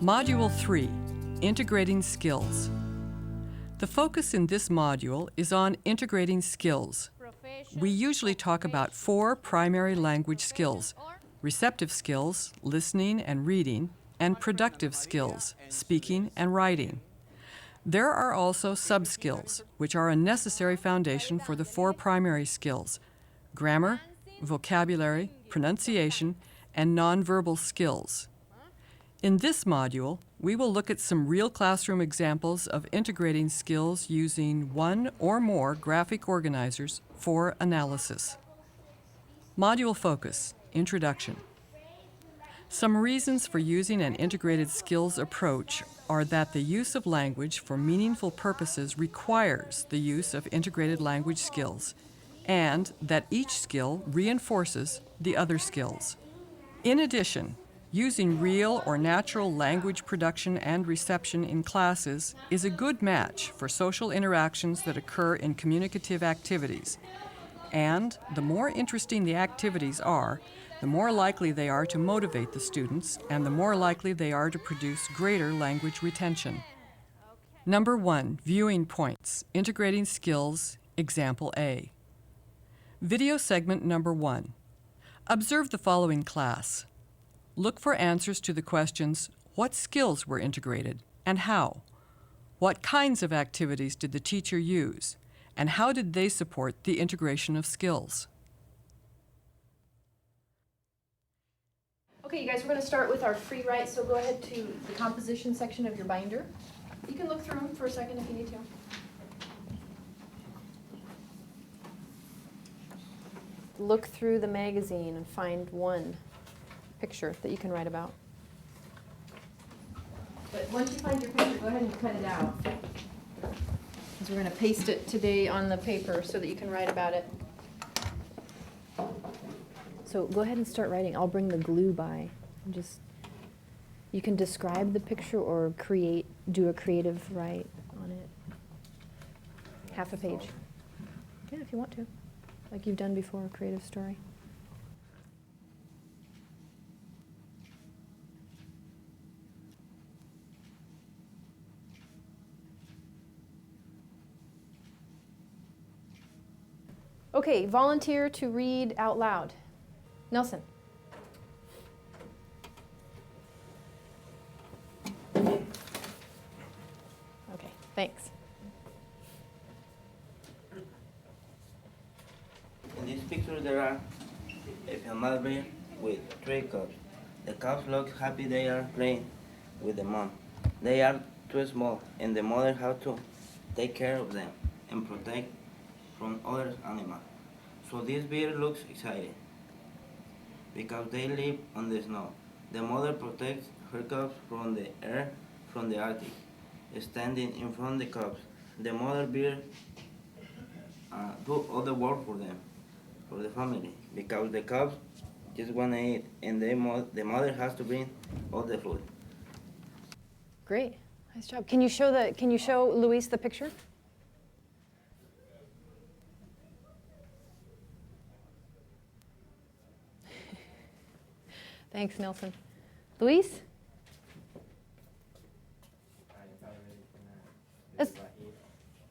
Module 3, Integrating Skills. The focus in this module is on integrating skills. We usually talk about 4 primary language skills: receptive skills, listening and reading, and productive skills, speaking and writing. There are also sub-skills, which are a necessary foundation for the 4 primary skills: grammar, vocabulary, pronunciation, and nonverbal skills. In this module, we will look at some real classroom examples of integrating skills using 1 or more graphic organizers for analysis. Module focus, Introduction. Some reasons for using an integrated skills approach are that the use of language for meaningful purposes requires the use of integrated language skills, and that each skill reinforces the other skills. In addition, using real or natural language production and reception in classes is a good match for social interactions that occur in communicative activities. And the more interesting the activities are, the more likely they are to motivate the students, and the more likely they are to produce greater language retention. Number 1, viewing points, integrating skills, example A. Video segment number 1. Observe the following class. Look for answers to the questions: what skills were integrated and how? What kinds of activities did the teacher use? And how did they support the integration of skills? Okay, you guys, we're going to start with our free write, so go ahead to the composition section of your binder. You can look through them for a second if you need to. Look through the magazine and find one picture that you can write about. But once you find your picture, go ahead and cut it out. Because we're going to paste it today on the paper so that you can write about it. So go ahead and start writing. I'll bring the glue by. And you can describe the picture or do a creative write on it. Half a page. Yeah, if you want to. Like you've done before, a creative story. Okay, volunteer to read out loud. Nelson. Okay, thanks. In this picture there are a female bear with 3 cubs. The cubs look happy. They are playing with the mom. They are too small, and the mother has to take care of them and protect from other animals. So this bear looks excited because they live on the snow. The mother protects her cubs from the air from the Arctic. Standing in front of the cubs, the mother bear do all the work for them, for the family, because the cubs just want to eat, and the mother has to bring all the food. Great, nice job. Can you show Luis the picture? Thanks, Nelson. Luis?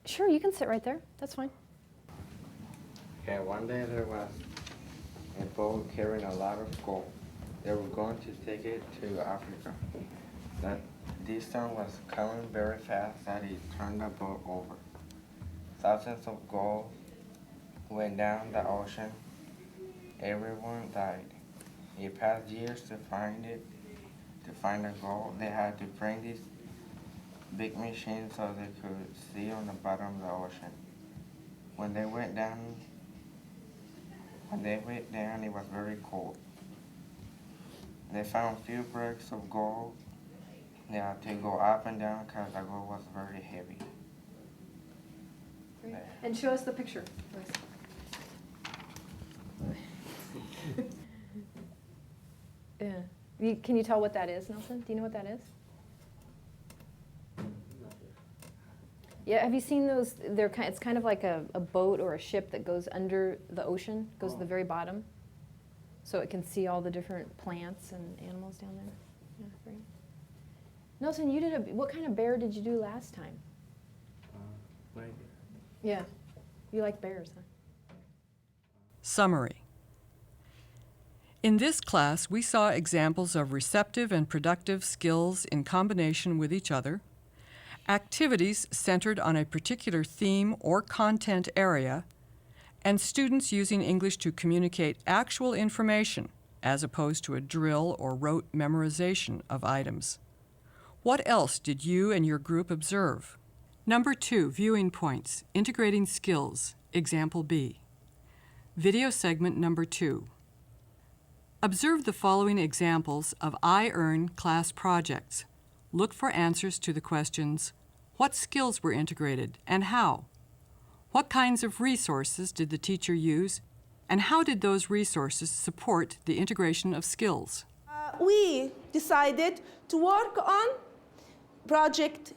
Sure, you can sit right there. That's fine. Okay, one day there was a boat carrying a lot of gold. They were going to take it to Africa. This storm was coming very fast that it turned the boat over. Thousands of gold went down the ocean. Everyone died. It passed years to find the gold. They had to bring this big machine so they could see on the bottom of the ocean. When they went down, it was very cold. They found few bricks of gold. They had to go up and down because the gold was very heavy. Great. And show us the picture. Yeah. Can you tell what that is, Nelson? Do you know what that is? Yeah, have you seen those? It's kind of like a boat or a ship that goes under the ocean, goes to the very bottom, so it can see all the different plants and animals down there. Yeah, great. Nelson, you did what kind of bear did you do last time? Right. Yeah. You like bears, huh? Summary. In this class, we saw examples of receptive and productive skills in combination with each other, activities centered on a particular theme or content area, and students using English to communicate actual information as opposed to a drill or rote memorization of items. What else did you and your group observe? Number 2, viewing points, integrating skills, example B. Video segment number 2. Observe the following examples of I-EARN class projects. Look for answers to the questions, what skills were integrated and how? What kinds of resources did the teacher use, and how did those resources support the integration of skills? We decided to work on project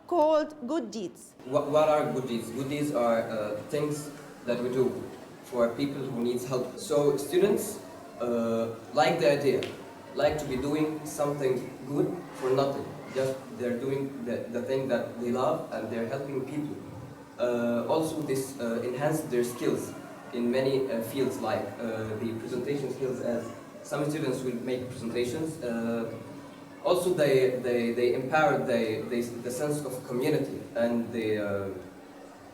called Good Deeds. What are good deeds? Good deeds are things that we do for people who needs help. So students like the idea, like to be doing something good for nothing. Just they're doing the thing that they love and they're helping people. Also this enhances their skills in many fields, like the presentation skills, as some students will make presentations. Also they empower the sense of community and the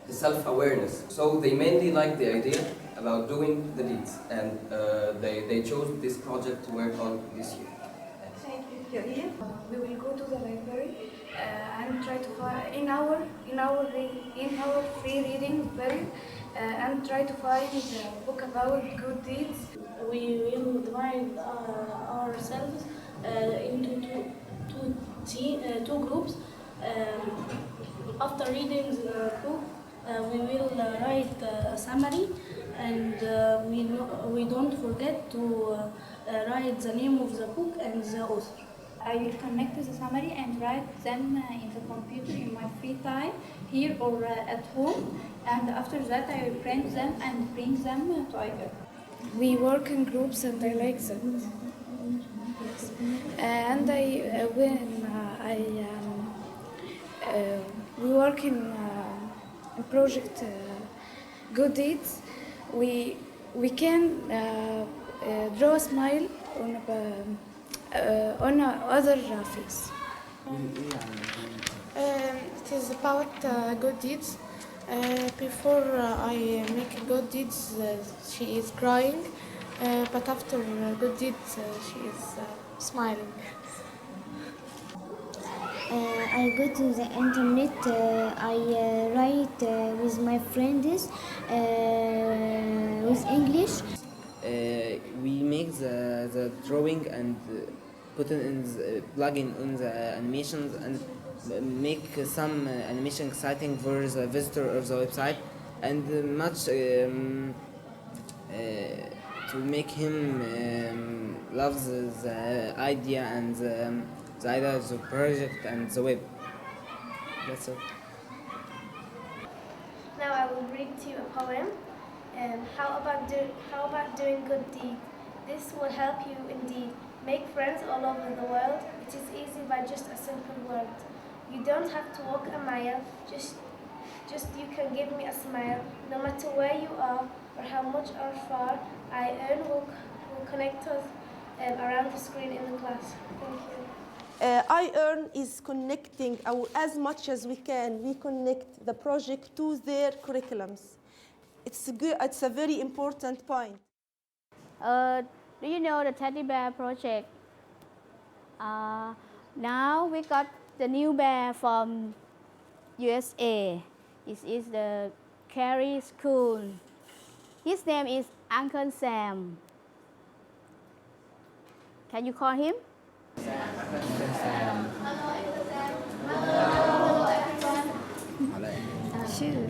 self-awareness. So they mainly like the idea about doing the deeds, and they chose this project to work on this year. Thank you. Here, we will go to the library and try to find in our free reading library and try to find a book about good deeds. We will divide ourselves into two groups. After reading the book, we will write a summary, and we don't forget to write the name of the book and the author. I will connect to the summary and write them in the computer in my free time, here or at home, and after that I will print them and bring them to ICAR. We work in groups and I like that. Yes. And we work in project Good Deeds. We can draw a smile on other face. It is about good deeds. Before I make good deeds, she is crying, but after good deeds, she is smiling. I go to the internet, I write with my friends with English. We make the drawing and put it in the plugin on the animations and make some animation exciting for the visitor of the website, and much to make him love the idea and the idea of the project and the web. That's it. Now I will read to you a poem. How about doing good deed? This will help you indeed. Make friends all over the world. It is easy by just a simple word. You don't have to walk a mile. Just you can give me a smile. No matter where you are or how much or far, I will connect us around the screen in the class. Thank you. I-EARN is connecting as much as we can. We connect the project to their curriculums. It's a very important point. Do you know the teddy bear project? Now we got the new bear from USA. It is the Carey School. His name is Uncle Sam. Can you call him?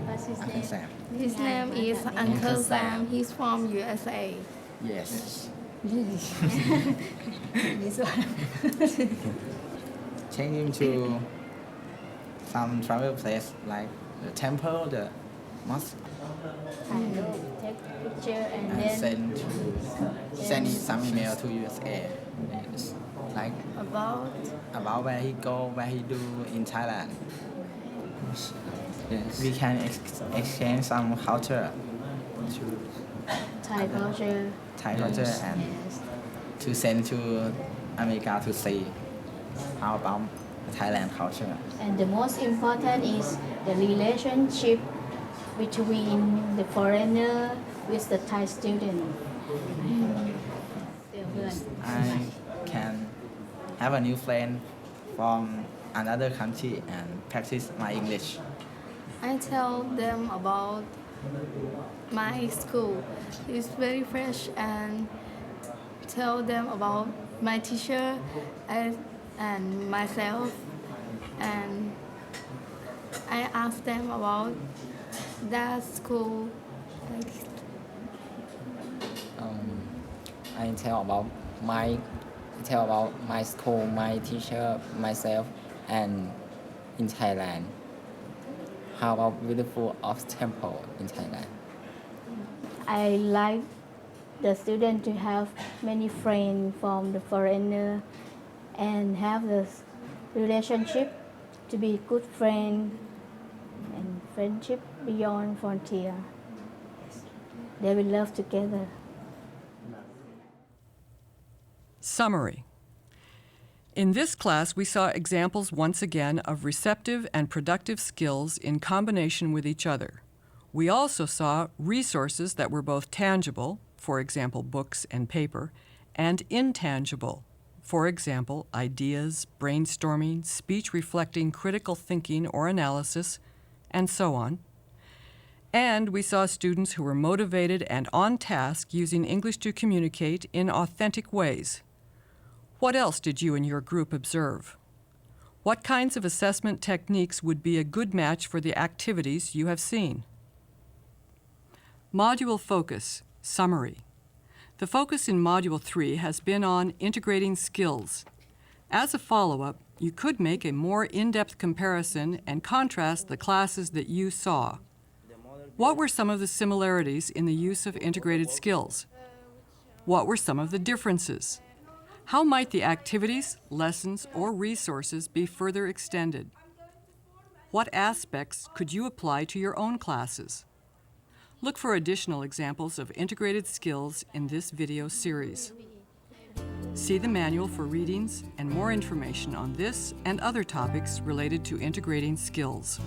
What's his name? His name is Uncle Sam. He's from USA. Yes. This one. Change him to some travel place like the temple, the Must I take picture and and then send some email to USA. Yes. Like about where he go, where he do in Thailand. Yes. We can exchange some culture to Thai culture. Thai culture and to send to America to see how about Thailand culture. And the most important is the relationship between the foreigner with the Thai student. I can have a new friend from another country and practice my English. I tell them about my school. It's very fresh and tell them about my teacher and myself, and I ask them about that school. I tell about my school, my teacher, myself, and in Thailand. How about beautiful of temple in Thailand? I like the student to have many friends from the foreigner and have the relationship to be good friend and friendship beyond frontier. They will love together. Summary. In this class, we saw examples once again of receptive and productive skills in combination with each other. We also saw resources that were both tangible, for example, books and paper, and intangible, for example, ideas, brainstorming, speech reflecting critical thinking or analysis, and so on. And we saw students who were motivated and on task using English to communicate in authentic ways. What else did you and your group observe? What kinds of assessment techniques would be a good match for the activities you have seen? Module focus, summary. The focus in Module 3 has been on integrating skills. As a follow-up, you could make a more in-depth comparison and contrast the classes that you saw. What were some of the similarities in the use of integrated skills? What were some of the differences? How might the activities, lessons, or resources be further extended? What aspects could you apply to your own classes? Look for additional examples of integrated skills in this video series. See the manual for readings and more information on this and other topics related to integrating skills.